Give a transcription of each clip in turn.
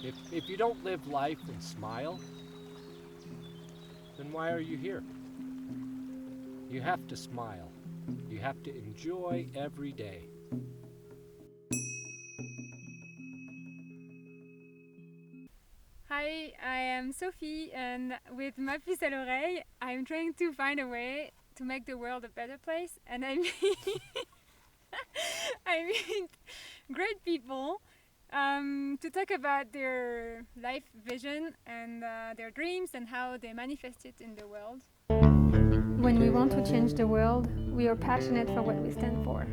If you don't live life and smile, then why are you here? You have to smile. You have to enjoy every day. Hi, I am Sophie, and with ma puce à l'oreille, I'm trying to find a way to make the world a better place. And I meet, I meet great people to talk about their life vision and their dreams and how they manifest it in the world. When we want to change the world, we are passionate for what we stand for.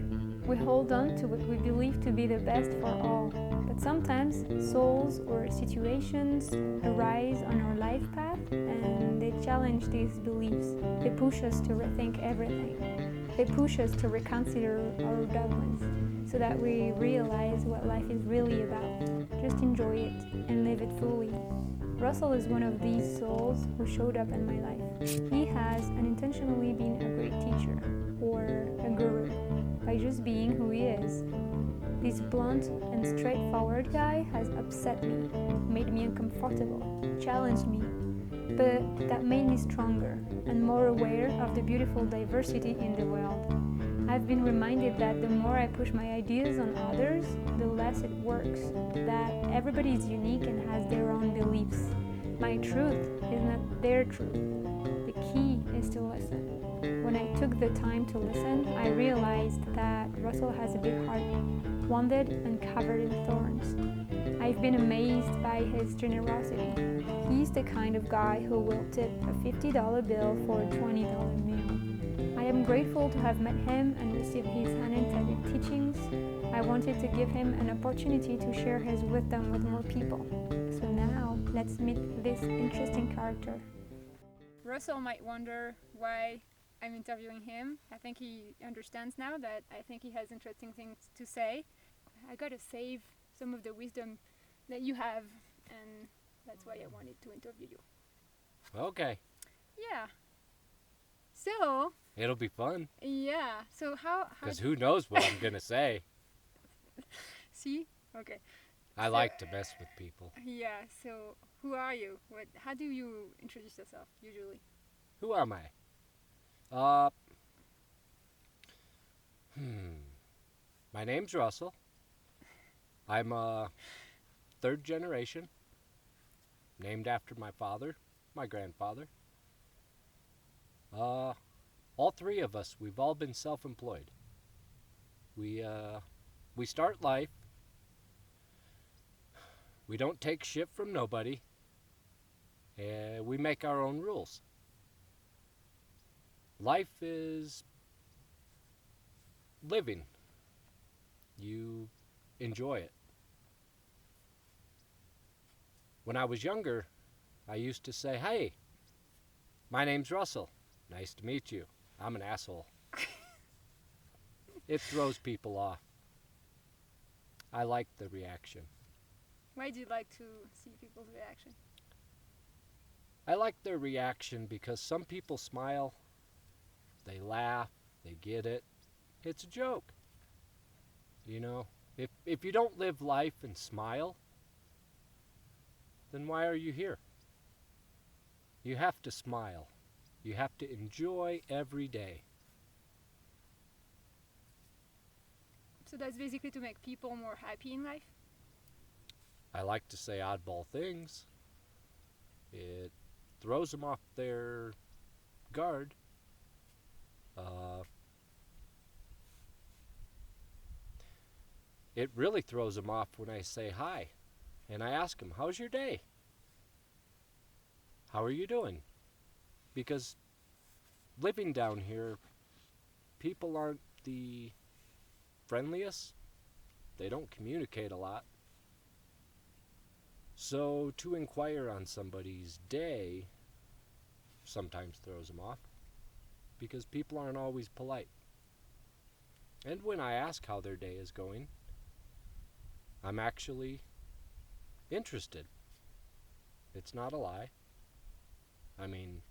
We hold on to what we believe to be the best for all. But sometimes souls or situations arise on our life path and they challenge these beliefs. They push us to rethink everything. They push us to reconsider our dogmes so that we realize what life is really about. Just enjoy it and live it fully. Russell is one of these souls who showed up in my life. He has unintentionally been a great teacher, or a guru, by just being who he is. This blunt and straightforward guy has upset me, made me uncomfortable, challenged me, but that made me stronger and more aware of the beautiful diversity in the world. I've been reminded that the more I push my ideas on others, the less it works, that everybody is unique and has their own beliefs. My truth is not their truth. The key is to listen. When I took the time to listen, I realized that Russell has a big heart, wounded and covered in thorns. I've been amazed by his generosity. He's the kind of guy who will tip a $50 bill for a $20 meal. I am grateful to have met him and received his unintended teachings. I wanted to give him an opportunity to share his wisdom with more people. So now, let's meet this interesting character. Russell might wonder why I'm interviewing him. I think he understands now that I think he has interesting things to say. I gotta save some of the wisdom that you have, and that's why I wanted to interview you. Okay, Yeah. So, it'll be fun. yeah. So how Because who knows what I'm going to say. see? Okay. I like to mess with people. Yeah. So, who are you? How do you introduce yourself usually? Who am I? Uh, My name's Russell. I'm a third generation, named after my father, my grandfather. All three of us, we've all been self-employed. We start life. We don't take shit from nobody. And we make our own rules. Life is living. You enjoy it. When I was younger, I used to say, "Hey, my name's Russell. Nice to meet you. I'm an asshole." It throws people off. I like the reaction. Why do you like to see people's reaction? I like their reaction because some people smile, they laugh, they get it. It's a joke. You know, if you don't live life and smile, then why are you here? You have to smile. You have to enjoy every day. So that's basically to make people more happy in life? I like to say oddball things. It throws them off their guard. It really throws them off when I say hi. And I ask them, "How's your day? How are you doing?" Because living down here, people aren't the friendliest. They don't communicate a lot. So to inquire on somebody's day sometimes throws them off because people aren't always polite. And when I ask how their day is going, I'm actually interested. It's not a lie. I mean,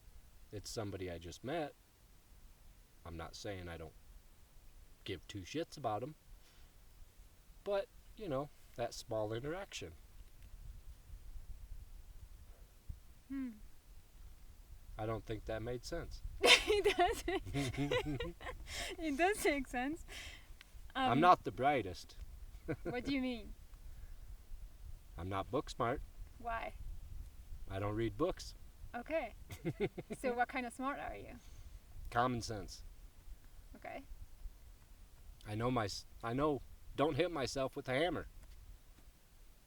it's somebody I just met. I'm not saying I don't give two shits about them. But, that small interaction. Hmm. I don't think that made sense. It does. It does make sense. I'm not the brightest. What do you mean? I'm not book smart. Why? I don't read books. Okay. So what kind of smart are you? Common sense. Okay. I know don't hit myself with a hammer.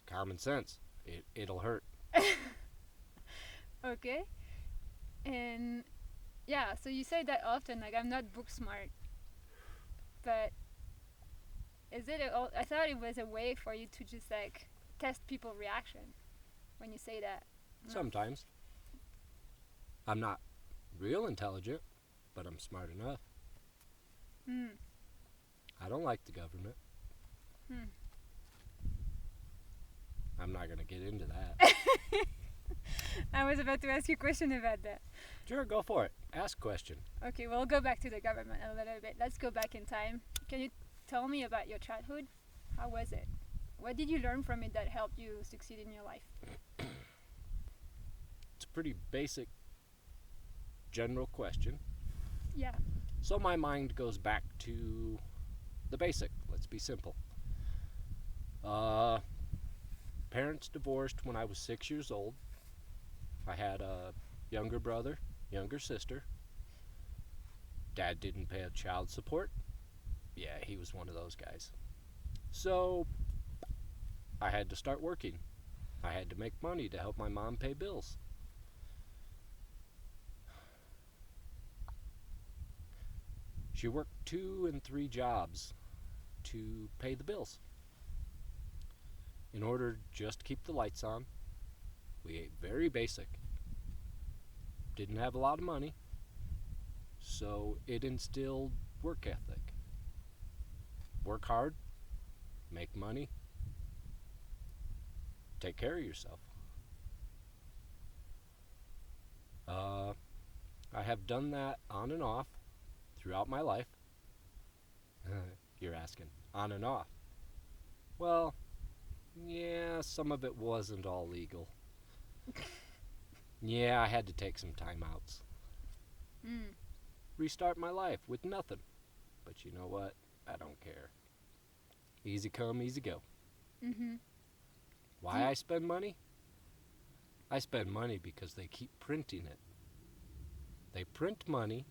Common sense. It'll hurt. Okay. And yeah, so you say that often, like I'm not book smart. But is it I thought it was a way for you to just like test people's reaction when you say that. No. Sometimes. I'm not real intelligent, but I'm smart enough. Hmm. I don't like the government. Hmm. I'm not going to get into that. I was about to ask you a question about that. Sure, go for it. Ask a question. Okay, we'll go back to the government a little bit. Let's go back in time. Can you tell me about your childhood? How was it? What did you learn from it that helped you succeed in your life? It's a pretty basic, general question. Yeah. So my mind goes back to the basic. Let's be simple. Parents divorced when I was 6 years old. I had a younger brother, younger sister. Dad didn't pay child support. Yeah, he was one of those guys. So I had to start working. I had to make money to help my mom pay bills. She worked 2 and 3 jobs to pay the bills. In order just to keep the lights on, we ate very basic. Didn't have a lot of money, so it instilled work ethic. Work hard, make money, take care of yourself. I have done that on and off throughout my life. You're asking, on and off. Well, yeah, some of it wasn't all legal. Yeah, I had to take some time outs. Restart my life with nothing. But you know what? I don't care. Easy come, easy go. Mm-hmm. Why I spend money? I spend money because they keep printing it. They print money.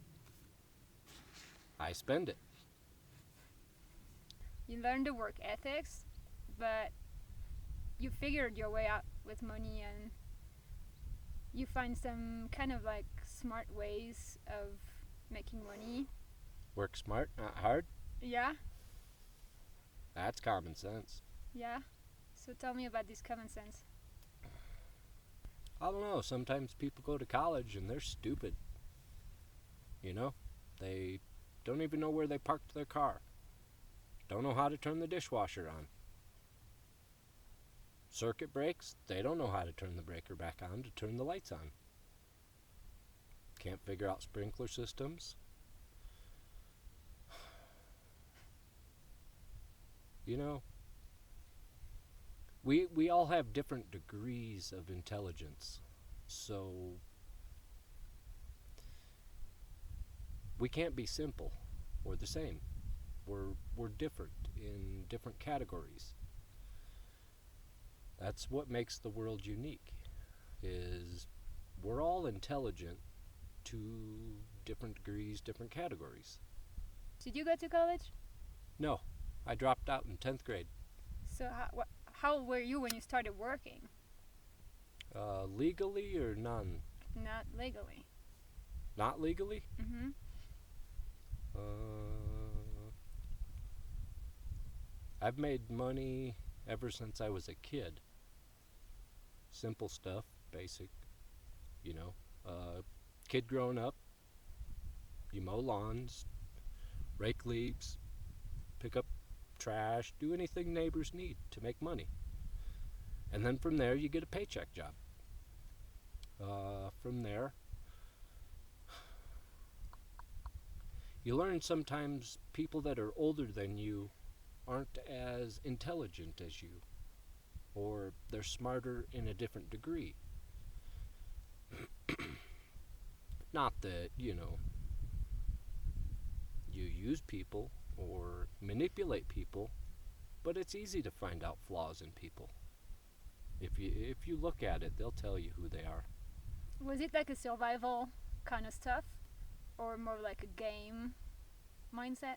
I spend it. You learned the work ethics, but you figured your way out with money and you find some kind of like smart ways of making money. Work smart, not hard. Yeah? That's common sense. Yeah? So tell me about this common sense. I don't know, sometimes people go to college and they're stupid. You know? They don't even know where they parked their car. Don't know how to turn the dishwasher on. Circuit breaks, they don't know how to turn the breaker back on to turn the lights on. Can't figure out sprinkler systems. You know, we all have different degrees of intelligence, so we can't be simple or the same. We're different in different categories. That's what makes the world unique, is we're all intelligent to different degrees, different categories. Did you go to college? No, I dropped out in 10th grade. So how were you when you started working? Legally or none? Not legally. Not legally? Mm-hmm. I've made money ever since I was a kid. Simple stuff, basic, you know. Kid growing up, you mow lawns, rake leaves, pick up trash, do anything neighbors need to make money. And then from there, you get a paycheck job. From there, you learn sometimes people that are older than you aren't as intelligent as you, or they're smarter in a different degree. Not that, you use people or manipulate people, but it's easy to find out flaws in people. If you look at it, they'll tell you who they are. Was it like a survival kind of stuff, or more like a game mindset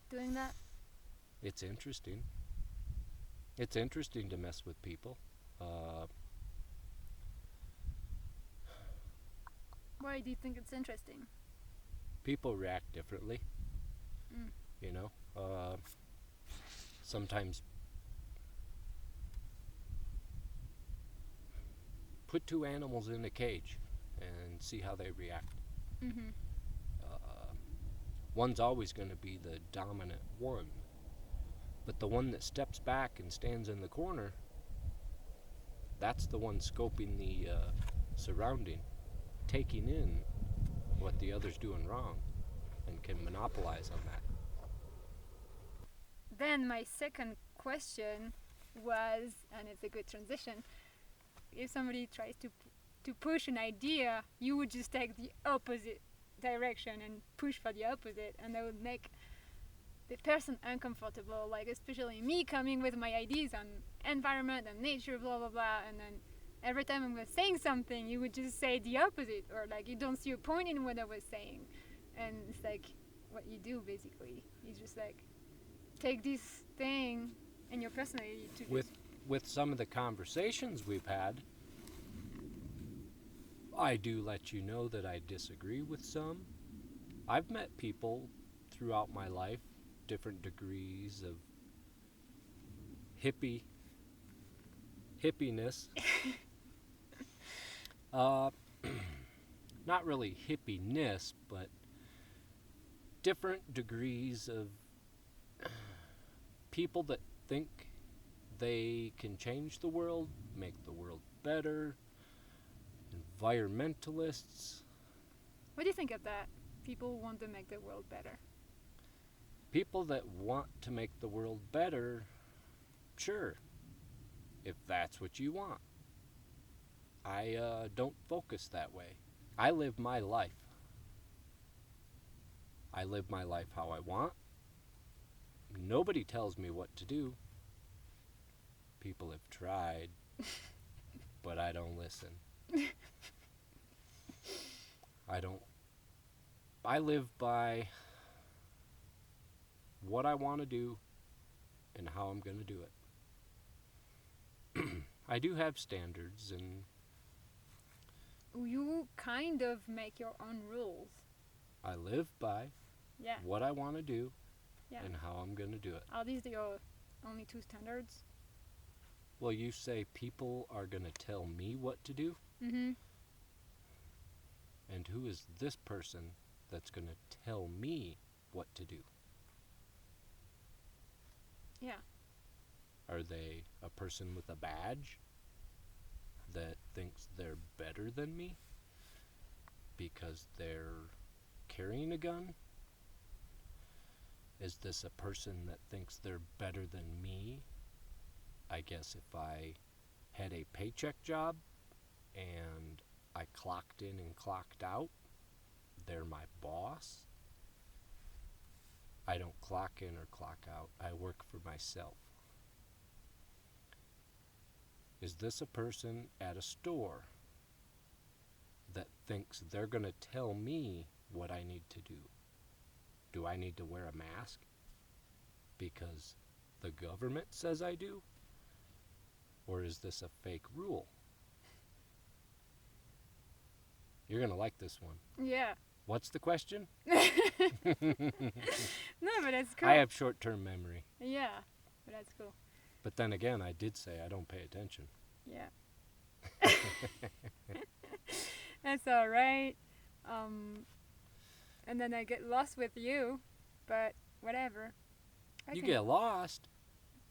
doing that? It's interesting. It's interesting to mess with people. Why do you think it's interesting? People react differently. Mm. Sometimes put two animals in a cage and see how they react. Mm-hmm. One's always going to be the dominant one, but the one that steps back and stands in the corner, that's the one scoping the surrounding, taking in what the other's doing wrong, and can monopolize on that. Then my second question was, and it's a good transition, if somebody tries to push an idea, you would just take the opposite direction and push for the opposite, and that would make the person uncomfortable, like especially me coming with my ideas on environment and nature, blah blah blah, and then every time I was saying something, you would just say the opposite, or like you don't see a point in what I was saying. And it's like what you do basically. You just like take this thing and your personality to With some of the conversations we've had, I do let you know that I disagree with some. I've met people throughout my life, different degrees of hippiness. Not really hippiness, but different degrees of people that think they can change the world, make the world better, environmentalists. What do you think of that? People who want to make the world better. People that want to make the world better, sure, if that's what you want. I don't focus that way. I live my life. I live my life how I want. Nobody tells me what to do. People have tried, but I don't listen. I live by what I want to do and how I'm going to do it. I do have standards, and you kind of make your own rules. I live by what I want to do and how I'm going to do it. Are these your only two standards? Well, you say people are going to tell me what to do? Mm-hmm. And who is this person that's going to tell me what to do? Yeah. Are they a person with a badge that thinks they're better than me because they're carrying a gun? Is this a person that thinks they're better than me? I guess if I had a paycheck job and I clocked in and clocked out, they're my boss. I don't clock in or clock out. I work for myself. Is this a person at a store that thinks they're going to tell me what I need to do? Do I need to wear a mask because the government says I do? Or is this a fake rule? You're going to like this one. Yeah. What's the question? No, but that's cool. I have short-term memory. Yeah, but that's cool. But then again, I did say I don't pay attention. Yeah. That's all right. And then I get lost with you, but whatever. You get lost?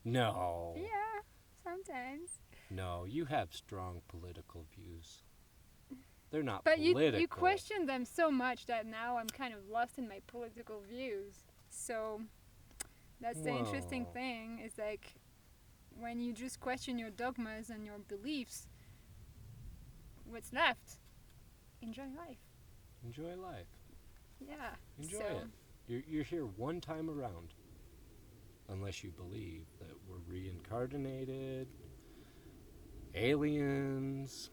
No. Yeah, sometimes. No, you have strong political views. They're not but political. But you question them so much that now I'm kind of lost in my political views. So that's the interesting thing, is like when you just question your dogmas and your beliefs, what's left? Enjoy life. Enjoy life. Yeah. Enjoy so, it. You're here one time around. Unless you believe that we're reincarnated, aliens,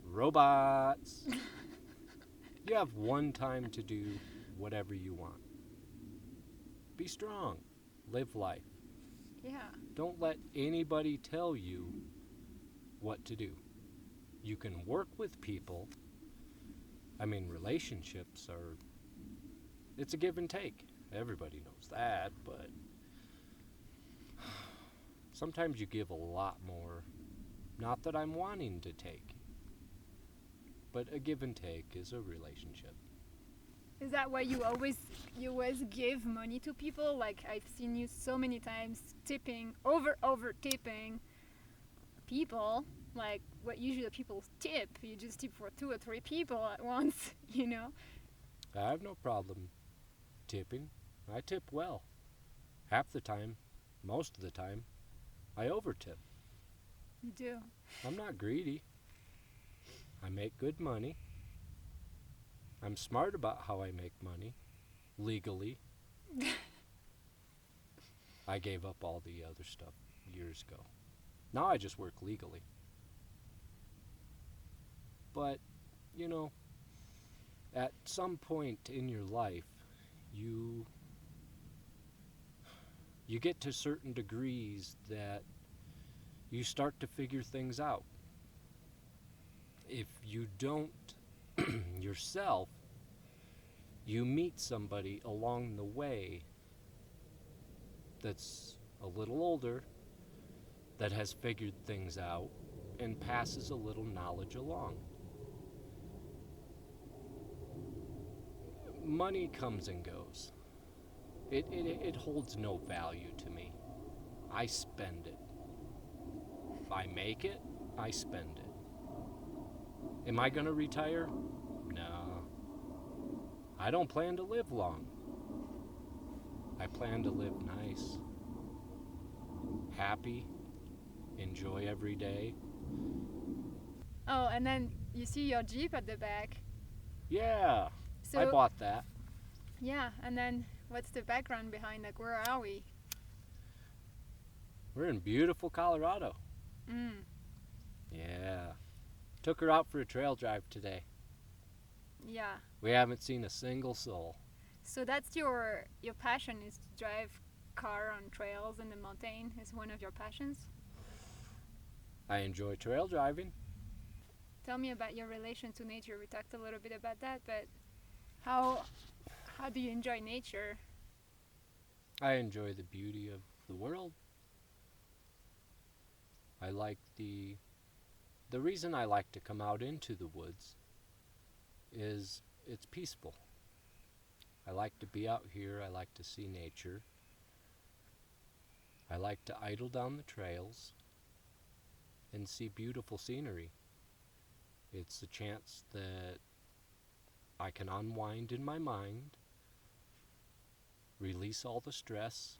robots. You have one time to do whatever you want. Be strong. Live life. Yeah. Don't let anybody tell you what to do. You can work with people. I mean, relationships are... It's a give and take. Everybody knows that, but... Sometimes you give a lot more. Not that I'm wanting to take. But a give and take is a relationship. Is that why you always give money to people? Like I've seen you so many times tipping, over tipping people. Like what usually people tip, you just tip for 2 or 3 people at once, you know? I have no problem tipping. I tip well. Half the time, most of the time, I over-tip. You do. I'm not greedy. I make good money. I'm smart about how I make money. Legally. I gave up all the other stuff years ago. Now I just work legally. But, you know, at some point in your life, you get to certain degrees that you start to figure things out. If you don't yourself, you meet somebody along the way that's a little older, that has figured things out, and passes a little knowledge along. Money comes and goes. It holds no value to me. I spend it. If I make it, I spend it. Am I going to retire? No. I don't plan to live long. I plan to live nice. Happy. Enjoy every day. Oh, and then you see your Jeep at the back. Yeah, So I bought that. yeah, and then what's the background behind? Like, where are we? We're in beautiful Colorado. Yeah. Took her out for a trail drive today. Yeah. We haven't seen a single soul. So that's your passion, is to drive car on trails in the mountain, is one of your passions? I enjoy trail driving. Tell me about your relation to nature. We talked a little bit about that, but how do you enjoy nature? I enjoy the beauty of the world. I like the reason I like to come out into the woods is it's peaceful. I like to be out here. I like to see nature. I like to idle down the trails and see beautiful scenery. It's a chance that I can unwind in my mind, release all the stress,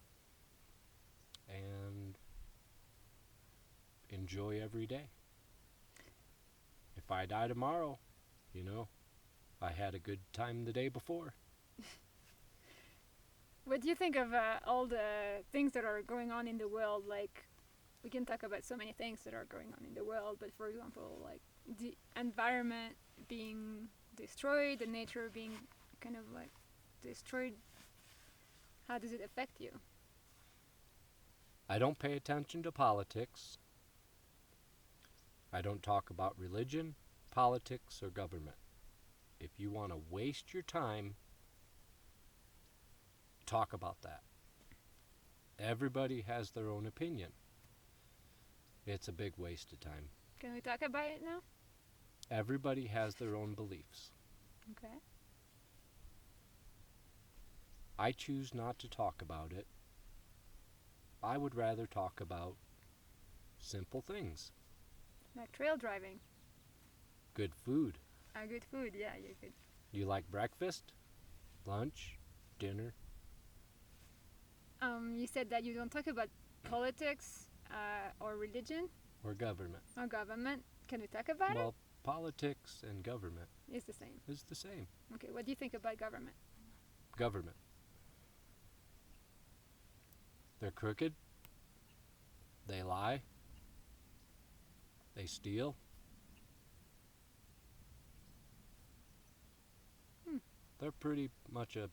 and enjoy every day. If I die tomorrow, you know, I had a good time the day before. What do you think of all the things that are going on in the world? Like, we can talk about so many things that are going on in the world, but for example, like the environment being destroyed, the nature being kind of like destroyed. How does it affect you? I don't pay attention to politics. I don't talk about religion, politics, or government. If you want to waste your time, talk about that. Everybody has their own opinion. It's a big waste of time. Can we talk about it now? Everybody has their own beliefs. Okay. I choose not to talk about it. I would rather talk about simple things. Like trail driving. Good food. Good food, yeah, you could. You like breakfast, lunch, dinner? You said that you don't talk about politics or religion Or government. or government. Can we talk about it? Well, politics and government It's the same. is the same. Okay, what do you think about government? Government. They're crooked. They lie. They steal. They're pretty much a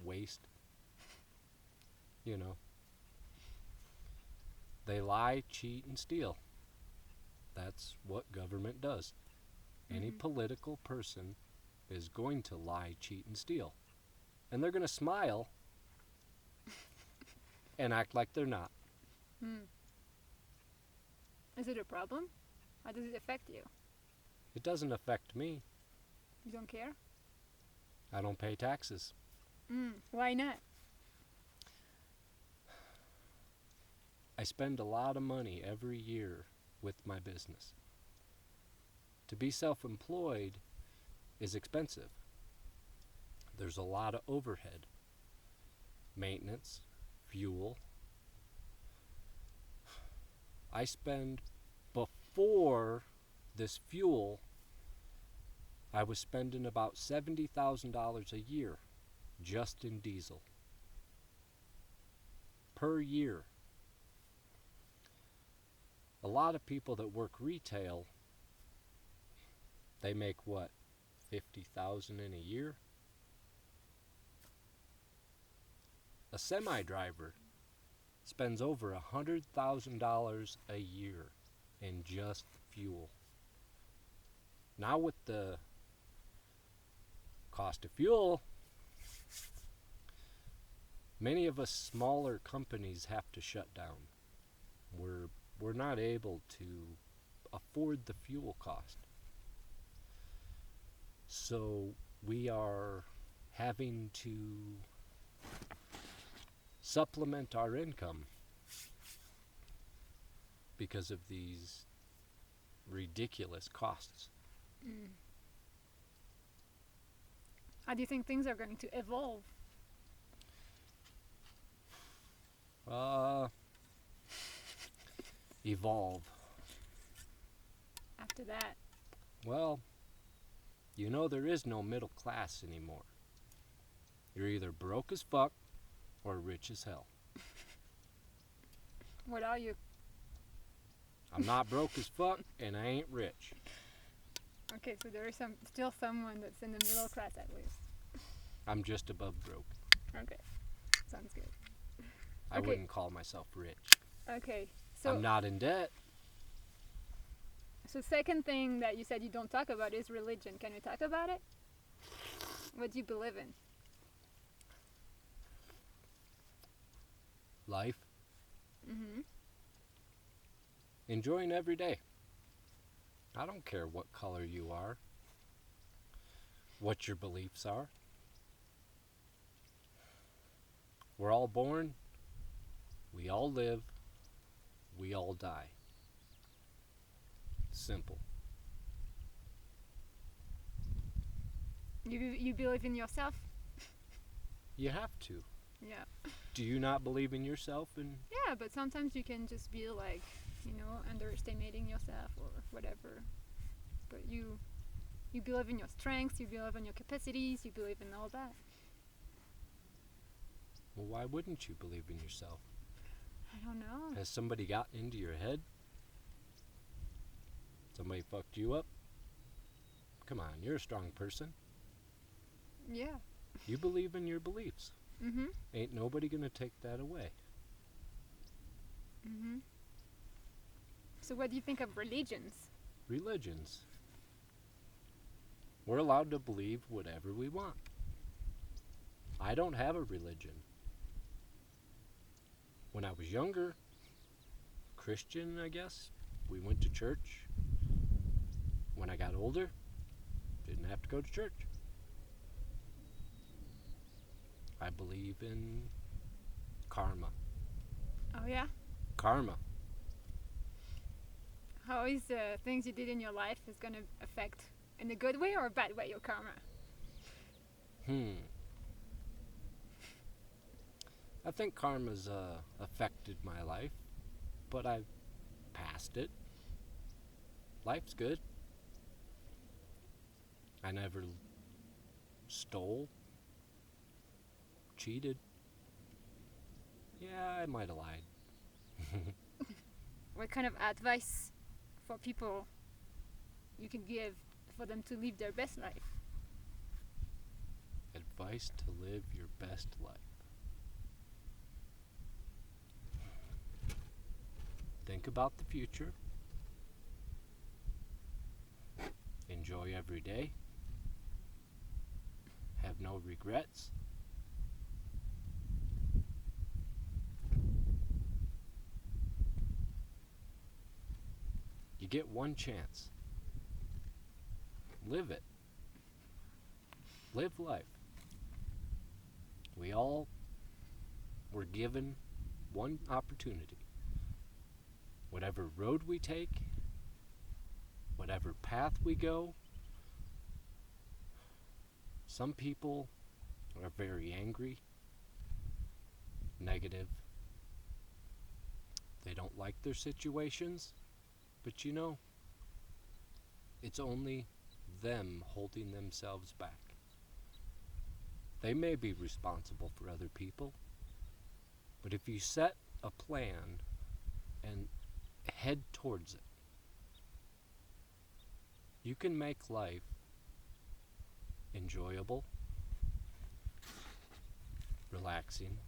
waste. You know. They lie, cheat, and steal. That's what government does. Any political person is going to lie, cheat, and steal. And they're going to smile and act like they're not. Is it a problem? How does it affect you? It doesn't affect me. You don't care? I don't pay taxes. Why not? I spend a lot of money every year with my business. To be self-employed is expensive. There's a lot of overhead. Maintenance, fuel. I spend, before this fuel, I was spending about $70,000 a year just in diesel. Per year. A lot of people that work retail, they make what, $50,000 in a year? A semi-driver spends over $100,000 a year in just fuel. Now with the cost of fuel, many of us smaller companies have to shut down. We're not able to afford the fuel cost. So we are having to supplement our income because of these ridiculous costs. How do you think things are going to evolve? Evolve. After that? Well, you know there is no middle class anymore. You're either broke as fuck or rich as hell. What are you? I'm not broke as fuck and I ain't rich. Okay, so there is still someone that's in the middle class at least. I'm just above broke. Okay, sounds good. I wouldn't call myself rich. Okay, so I'm not in debt. So second thing that you said you don't talk about is religion. Can we talk about it? What do you believe in? Life. Enjoying every day. I don't care what color you are, what your beliefs are. We're all born, we all live, we all die. Simple. You believe in yourself? You have to. Yeah. Do you not believe in yourself? Yeah, but sometimes you can just be like, underestimating yourself or whatever. But you believe in your strengths, you believe in your capacities, you believe in all that. Well, why wouldn't you believe in yourself? I don't know. Has somebody gotten into your head? Somebody fucked you up? Come on, you're a strong person. Yeah. You believe in your beliefs. Ain't nobody gonna take that away. So what do you think of religions? Religions. We're allowed to believe whatever we want. I don't have a religion. When I was younger, Christian, I guess, we went to church. When I got older, didn't have to go to church. I believe in karma. Oh yeah? Karma. How is things you did in your life is going to affect in a good way or a bad way your karma? I think karma's affected my life, but I've passed it. life's good. I never stole, cheated. Yeah, I might have lied. What kind of advice for people you can give for them to live their best life? Advice to live your best life. Think about the future. Enjoy every day. Have no regrets. You get one chance. Live it. Live life. We all were given one opportunity. Whatever road we take, whatever path we go, some people are very angry, negative. They don't like their situations, but you know, it's only them holding themselves back. They may be responsible for other people, but if you set a plan and head towards it, you can make life enjoyable, relaxing.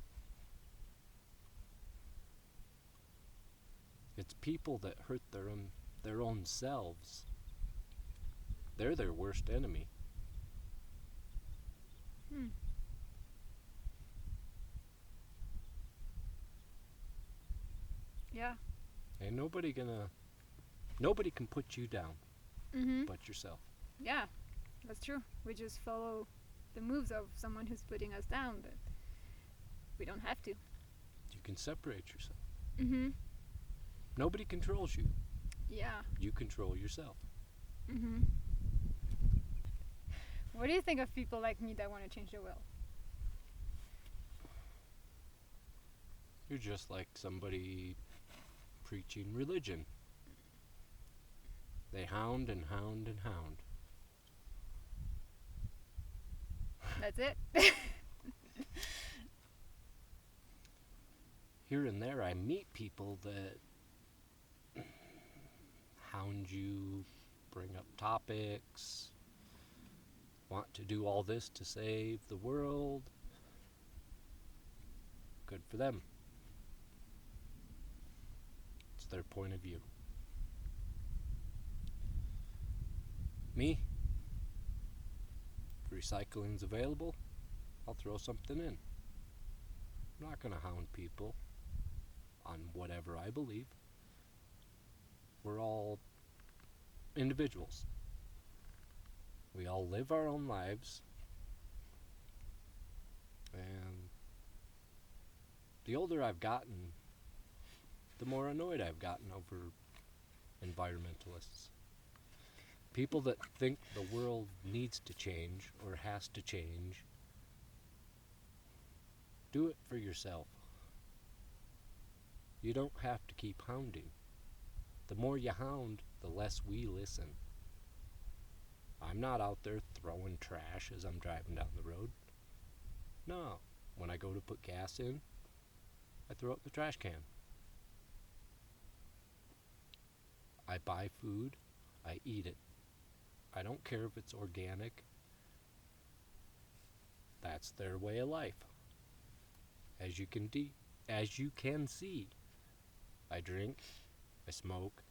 It's people that hurt their own selves. They're their worst enemy. Yeah. And nobody can put you down but yourself. Yeah, that's true. We just follow the moves of someone who's putting us down, but we don't have to. You can separate yourself. Mm-hmm. Nobody controls you. Yeah. You control yourself. Mm-hmm. What do you think of people like me that want to change the world? You're just like somebody preaching religion. They hound and hound and hound. That's it? Here and there I meet people that hound you, bring up topics, want to do all this to save the world. Good for them. It's their point of view. Me, if recycling's available, I'll throw something in. I'm not going to hound people on whatever I believe. We're all individuals. We all live our own lives. And the older I've gotten, the more annoyed I've gotten over environmentalists. People that think the world needs to change or has to change. Do it for yourself. You don't have to keep hounding. The more you hound, the less we listen. I'm not out there throwing trash as I'm driving down the road. No. When I go to put gas in, I throw up the trash can. I buy food, I eat it. I don't care if it's organic. That's their way of life. As you can see, I drink, I smoke,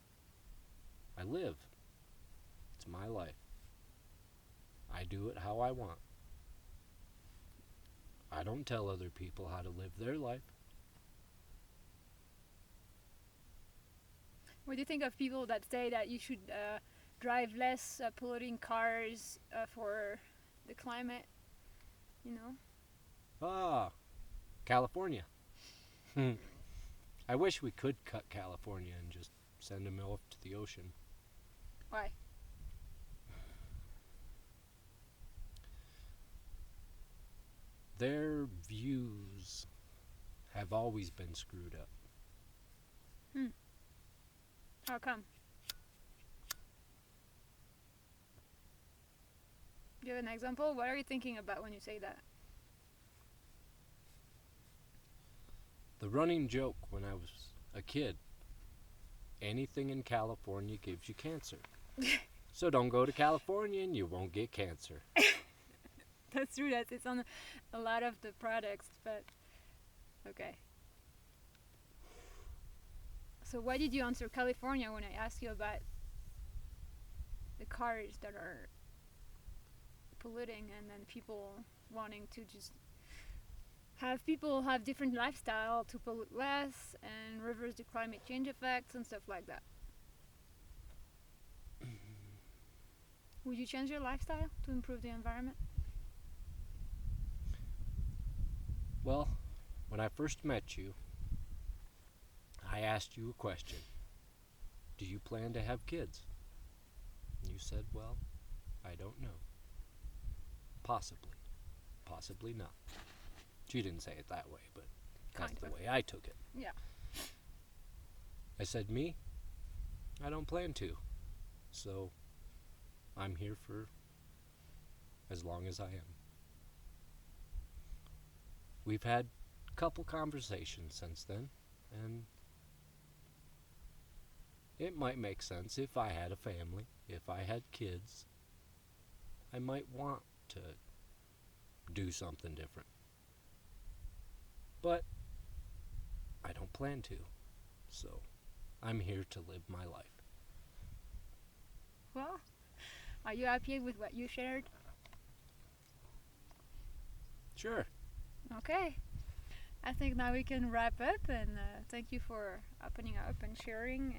I live. It's my life. I do it how I want. I don't tell other people how to live their life. What do you think of people that say that you should drive less polluting cars for the climate? You know? California. I wish we could cut California and just send them off to the ocean. Why? Their views have always been screwed up. How come? Do you have an example? What are you thinking about when you say that? The running joke when I was a kid, anything in California gives you cancer. So don't go to California and you won't get cancer. That's true, it's on a lot of the products, but okay. So why did you answer California when I asked you about the cars that are polluting and then people wanting to just have people have different lifestyle to pollute less and reverse the climate change effects and stuff like that? Would you change your lifestyle to improve the environment? Well, when I first met you, I asked you a question. Do you plan to have kids? You said, well, I don't know. Possibly. Possibly not. She didn't say it that way, but that's the way I took it. Yeah. I said, me? I don't plan to. So, I'm here for as long as I am. We've had a couple conversations since then, and it might make sense if I had a family, if I had kids, I might want to do something different. But I don't plan to, so I'm here to live my life. Well, are you happy with what you shared? Sure. Okay. I think now we can wrap up, and thank you for opening up and sharing,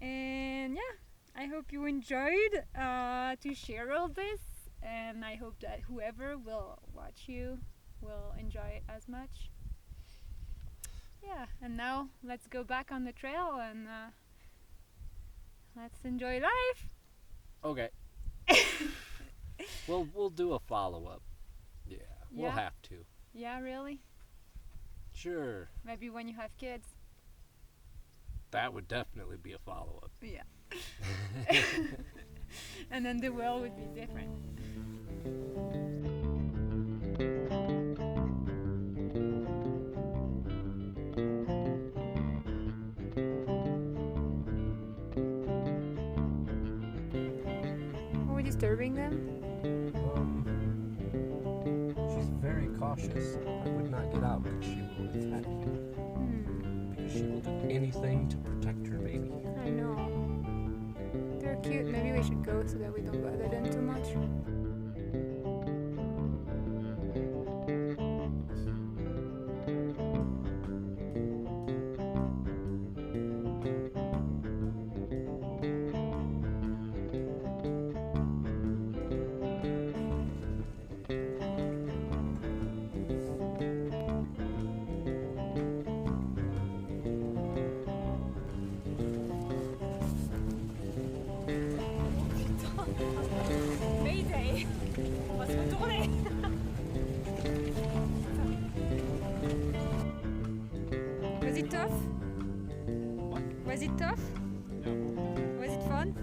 and yeah, I hope you enjoyed to share all this, and I hope that whoever will watch you will enjoy it as much. Yeah, and now let's go back on the trail and let's enjoy life. Okay. We'll do a follow-up. Yeah, we'll have to. Yeah, really? Sure. Maybe when you have kids. That would definitely be a follow-up. Yeah. And then the world would be different. Are we disturbing them? She's very cautious. I would not get out because she will attack you. Because she will do anything to protect her baby. I know. They're cute. Maybe we should go so that we don't bother them too much. Mayday! On va se retourner! Was it tough? What? Was it tough? No. Was it fun?